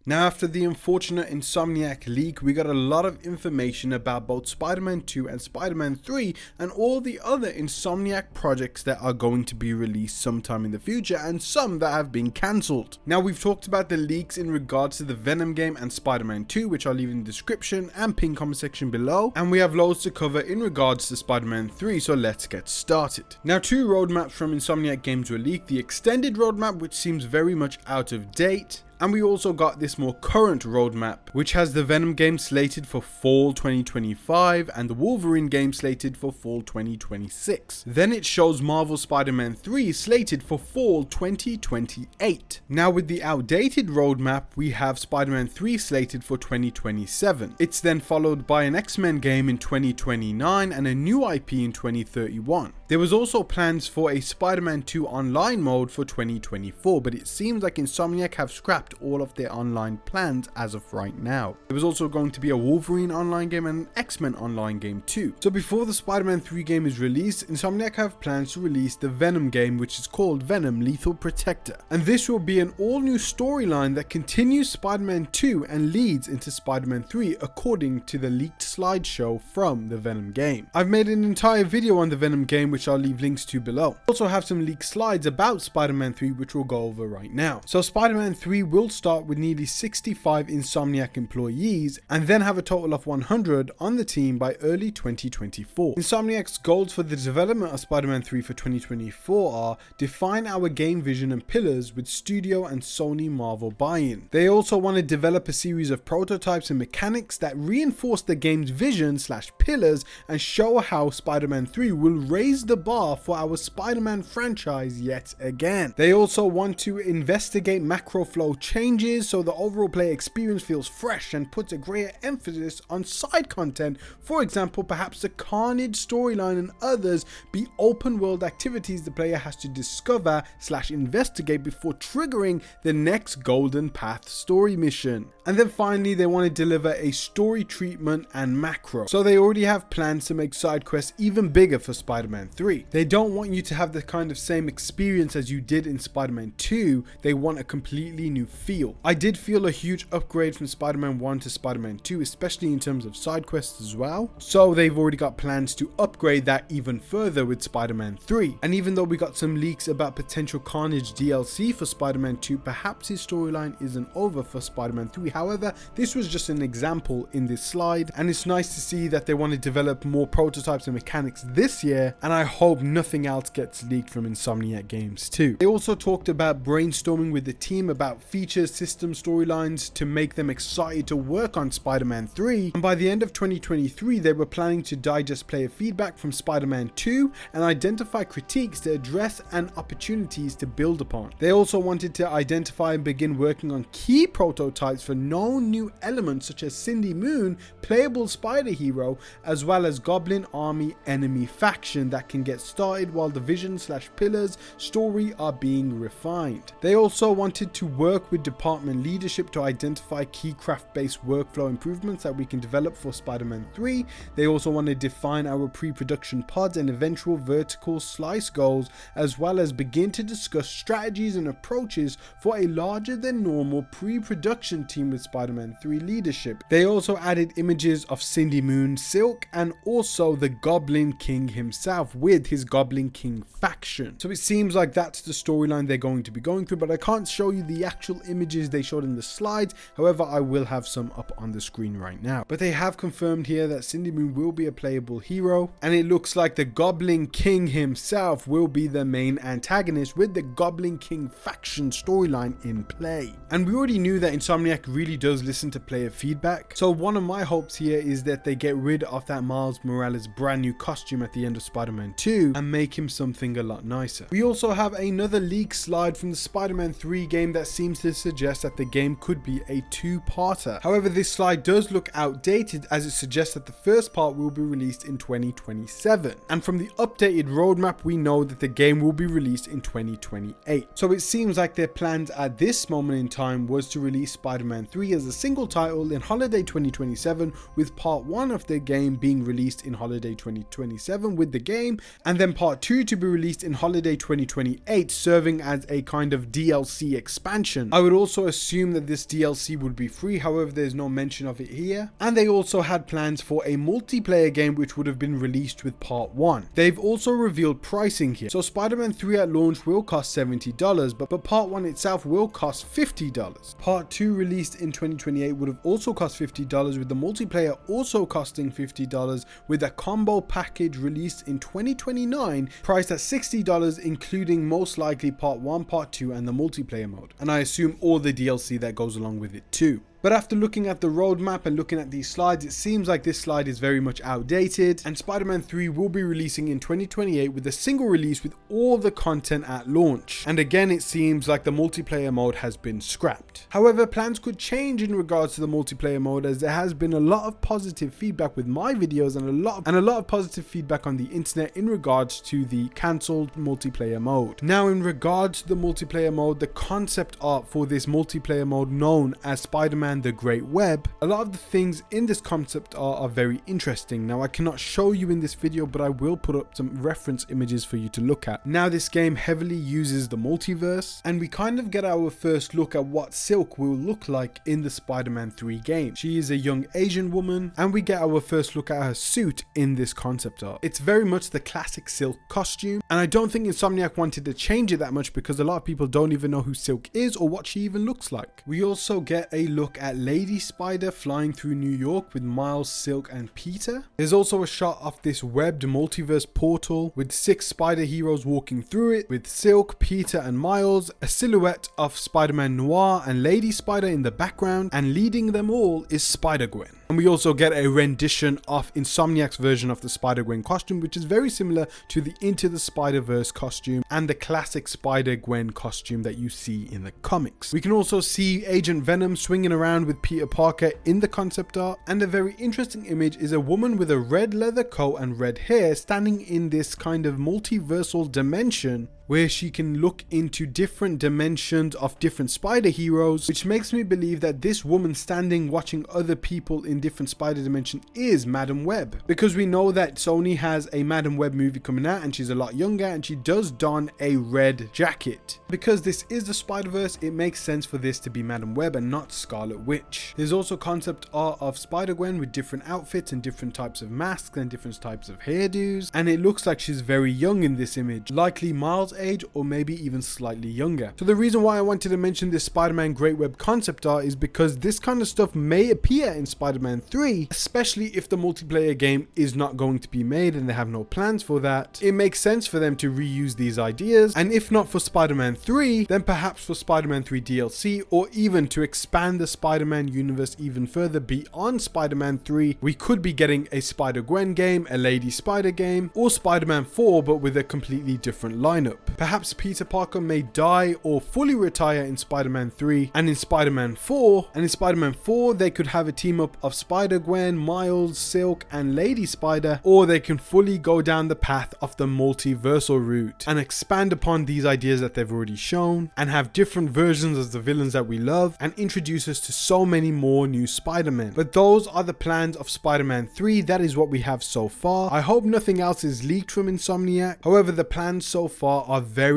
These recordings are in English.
Now, after the unfortunate Insomniac leak, we got a lot of information about both Spider-Man 2 and Spider-Man 3 and all the other Insomniac projects that are going to be released sometime in the future and some that have been cancelled. Now, we've talked about the leaks in regards to the Venom game and Spider-Man 2, which I'll leave in the description and pinned comment section below, and we have loads to cover in regards to Spider-Man 3, so let's get started. Now, 2 roadmaps from Insomniac Games were leaked: the extended roadmap, which seems very much out of date, and we also got this more current roadmap, which has the Venom game slated for fall 2025 and the Wolverine game slated for fall 2026. Then it shows Marvel Spider-Man 3 slated for fall 2028. Now, with the outdated roadmap, we have Spider-Man 3 slated for 2027. It's then followed by an X-Men game in 2029 and a new IP in 2031. There was also plans for a Spider-Man 2 online mode for 2024, but it seems like Insomniac have scrapped all of their online plans as of right now. There was also going to be a Wolverine online game and an X-Men online game too. So before the Spider-Man 3 game is released, Insomniac have plans to release the Venom game, which is called Venom Lethal Protector. And this will be an all-new storyline that continues Spider-Man 2 and leads into Spider-Man 3 according to the leaked slideshow from the Venom game. I've made an entire video on the Venom game, which I'll leave links to below. I also have some leaked slides about Spider-Man 3, which we'll go over right now. So Spider-Man 3 will start with nearly 65 Insomniac employees and then have a total of 100 on the team by early 2024. Insomniac's goals for the development of Spider-Man 3 for 2024 are: define our game vision and pillars with studio and Sony Marvel buy-in. They also want to develop a series of prototypes and mechanics that reinforce the game's vision / pillars and show how Spider-Man 3 will raise the bar for our Spider-Man franchise yet again. They also want to investigate macro flow changes so the overall player experience feels fresh and puts a greater emphasis on side content. For example, perhaps the Carnage storyline and others be open world activities the player has to discover / investigate before triggering the next Golden Path story mission. And then finally, they want to deliver a story treatment and macro. So they already have plans to make side quests even bigger for Spider-Man 3. They don't want you to have the kind of same experience as you did in Spider-Man 2. They want a completely new feel. I did feel a huge upgrade from Spider-Man 1 to Spider-Man 2, especially in terms of side quests as well. So they've already got plans to upgrade that even further with Spider-Man 3. And even though we got some leaks about potential Carnage DLC for Spider-Man 2, perhaps his storyline isn't over for Spider-Man 3. However, this was just an example in this slide, and it's nice to see that they want to develop more prototypes and mechanics this year, and I hope nothing else gets leaked from Insomniac Games too. They also talked about brainstorming with the team about features, system, storylines to make them excited to work on Spider-Man 3, and by the end of 2023 they were planning to digest player feedback from Spider-Man 2 and identify critiques to address and opportunities to build upon. They also wanted to identify and begin working on key prototypes for known new elements such as Cindy Moon, playable spider hero, as well as Goblin army enemy faction that can get started while the vision / pillars story are being refined. They also wanted to work with department leadership to identify key craft-based workflow improvements that we can develop for Spider-Man 3. They also want to define our pre-production pods and eventual vertical slice goals, as well as begin to discuss strategies and approaches for a larger than normal pre-production team with Spider-Man 3 leadership. They also added images of Cindy Moon, Silk, and also the Goblin King himself with his Goblin King faction. So it seems like that's the storyline they're going to be going through, but I can't show you the actual images they showed in the slides. However, I will have some up on the screen right now. But they have confirmed here that Cindy Moon will be a playable hero, and it looks like the Goblin King himself will be the main antagonist with the Goblin King faction storyline in play. And we already knew that Insomniac really does listen to player feedback, so one of my hopes here is that they get rid of that Miles Morales brand new costume at the end of Spider-Man 2 and make him something a lot nicer. We also have another leak slide from the Spider-Man 3 game that seems to suggest that the game could be a two-parter. However, this slide does look outdated as it suggests that the first part will be released in 2027. And from the updated roadmap, we know that the game will be released in 2028. So it seems like their plans at this moment in time was to release Spider-Man 3 as a single title in holiday 2027, with part 1 of the game being released in holiday 2027 with the game, and then part 2 to be released in holiday 2028, serving as a kind of DLC expansion. I would also assume that this DLC would be free, however there's no mention of it here. And they also had plans for a multiplayer game which would have been released with part 1. They've also revealed pricing here. So Spider-Man 3 at launch will cost $70, but part 1 itself will cost $50. Part 2 released in 2028 would have also cost $50, with the multiplayer also costing $50, with a combo package released in 2029 priced at $60, including most likely part 1, part 2 and the multiplayer mode. And I assume all the DLC that goes along with it too. But after looking at the roadmap and looking at these slides, it seems like this slide is very much outdated, and Spider-Man 3 will be releasing in 2028 with a single release with all the content at launch. And again, it seems like the multiplayer mode has been scrapped. However, plans could change in regards to the multiplayer mode, as there has been a lot of positive feedback with my videos and a lot of positive feedback on the internet in regards to the cancelled multiplayer mode. Now, in regards to the multiplayer mode, the concept art for this multiplayer mode known as Spider-Man the Great Webb, a lot of the things in this concept art are very interesting. Now, I cannot show you in this video, but I will put up some reference images for you to look at. Now, this game heavily uses the multiverse, and we kind of get our first look at what Silk will look like in the Spider-Man 3 game. She is a young Asian woman, and we get our first look at her suit in this concept art. It's very much the classic Silk costume, and I don't think Insomniac wanted to change it that much because a lot of people don't even know who Silk is or what she even looks like. We also get a look at Lady Spider flying through New York with Miles, Silk and Peter. There's also a shot of this webbed multiverse portal with 6 spider heroes walking through it, with Silk, Peter and Miles, a silhouette of Spider-Man Noir and Lady Spider in the background, and leading them all is Spider-Gwen. And we also get a rendition of Insomniac's version of the Spider-Gwen costume, which is very similar to the Into the Spider-Verse costume and the classic Spider-Gwen costume that you see in the comics. We can also see Agent Venom swinging around with Peter Parker in the concept art, and a very interesting image is a woman with a red leather coat and red hair standing in this kind of multiversal dimension where she can look into different dimensions of different spider heroes, which makes me believe that this woman standing watching other people in different spider dimensions is Madam Web, because we know that Sony has a Madam Web movie coming out and she's a lot younger and she does don a red jacket. Because this is the Spider-Verse, it makes sense for this to be Madam Web and not Scarlet Witch. There's also concept art of Spider-Gwen with different outfits and different types of masks and different types of hairdos, and it looks like she's very young in this image, likely Miles' age or maybe even slightly younger. So the reason why I wanted to mention this Spider-Man Great Web concept art is because this kind of stuff may appear in Spider-Man 3, especially if the multiplayer game is not going to be made and they have no plans for that. It makes sense for them to reuse these ideas, and if not for Spider-Man 3, then perhaps for Spider-Man 3 DLC, or even to expand the Spider-Man universe even further beyond Spider-Man 3, we could be getting a Spider-Gwen game, a Lady Spider game, or Spider-Man 4 but with a completely different lineup. Perhaps Peter Parker may die or fully retire in Spider-Man 3, and in Spider-Man 4, they could have a team up of Spider-Gwen, Miles, Silk and Lady Spider, or they can fully go down the path of the multiversal route and expand upon these ideas that they've already shown and have different versions of the villains that we love and introduce us to so many more new Spider-Men. But those are the plans of Spider-Man 3. That is what we have so far. I hope nothing else is leaked from Insomniac. However, the plans so far are very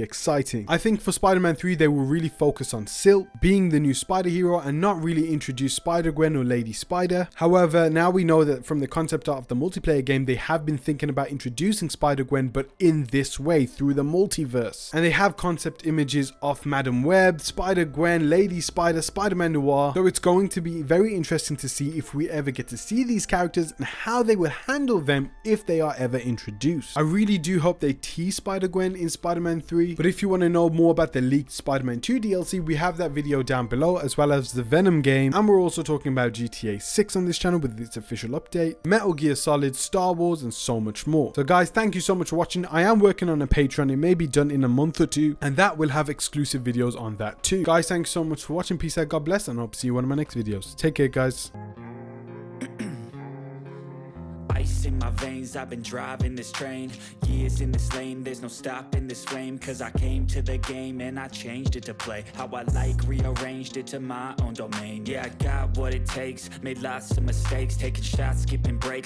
exciting. I think for Spider-Man 3 they will really focus on Silk being the new spider hero and not really introduce Spider-Gwen or Lady Spider. However, now we know that from the concept art of the multiplayer game they have been thinking about introducing Spider-Gwen, but in this way, through the multiverse. And they have concept images of Madam Web, Spider-Gwen, Lady Spider, Spider-Man Noir. So it's going to be very interesting to see if we ever get to see these characters and how they will handle them if they are ever introduced. I really do hope they tease Spider-Gwen in Spider-Man 3, but if you want to know more about the leaked Spider-Man 2 DLC, we have that video down below, as well as the Venom game, and we're also talking about GTA 6 on this channel with its official update, Metal Gear Solid, Star Wars and so much more. So guys, thank you so much for watching. I am working on a Patreon. It may be done in a month or two, and that will have exclusive videos on that too. Guys, thank you so much for watching. Peace out, God bless, and I hope to see you in one of my next videos. Take care, guys. Ice in my veins, I've been driving this train. Years in this lane, there's no stopping this flame. Cause I came to the game and I changed it to play how I like, rearranged it to my own domain. Yeah, I got what it takes, made lots of mistakes, taking shots, skipping breaks.